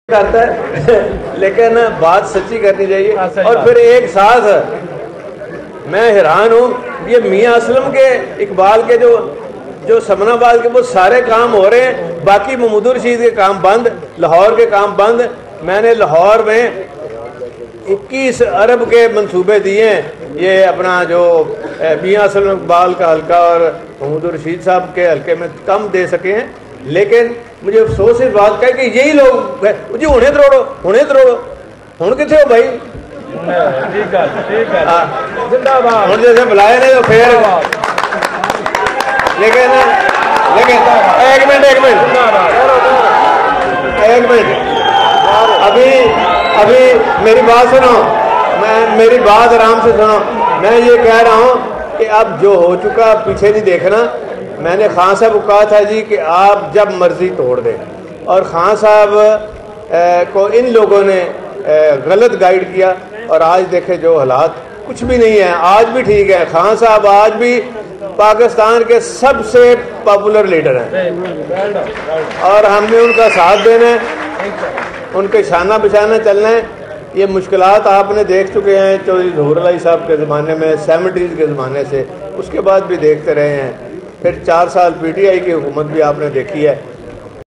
करता है लेकिन बात सच्ची करनी चाहिए। और फिर एक साथ मैं हैरान हूँ, ये मियाँ असलम के इकबाल के जो समनाबाद के वो सारे काम हो रहे हैं, बाकी महमूद रशीद के काम बंद, लाहौर के काम बंद। मैंने लाहौर में 21 अरब के मंसूबे दिए हैं। ये अपना जो मियाँ असलम इकबाल का हल्का और महमूद रशीद साहब के हल्के में कम दे सके हैं, लेकिन मुझे अफसोस इस बात का है कि यही लोग जी हुणे तरोड़ो हुण किथे हो भाई, हुण जैसे बुलाए ने तो फिर लेकिन एक मिनट अभी मेरी बात सुनो, मेरी बात आराम से सुनो। मैं ये कह रहा हूँ कि अब जो हो चुका पीछे नहीं देखना। मैंने खान साहब को कहा था जी कि आप जब मर्जी तोड़ दें, और खान साहब को इन लोगों ने गलत गाइड किया, और आज देखे जो हालात, कुछ भी नहीं है, आज भी ठीक है। खान साहब आज भी पाकिस्तान के सबसे पॉपुलर लीडर हैं, और हमने उनका साथ देना है, उनके शाना बिछाना चलना है। ये मुश्किलात आपने देख चुके हैं चौधरी ज़हूर अली साहब के ज़माने में, 70s के ज़माने से, उसके बाद भी देखते रहे हैं। फिर 4 साल PTI की हुकूमत भी आपने देखी है।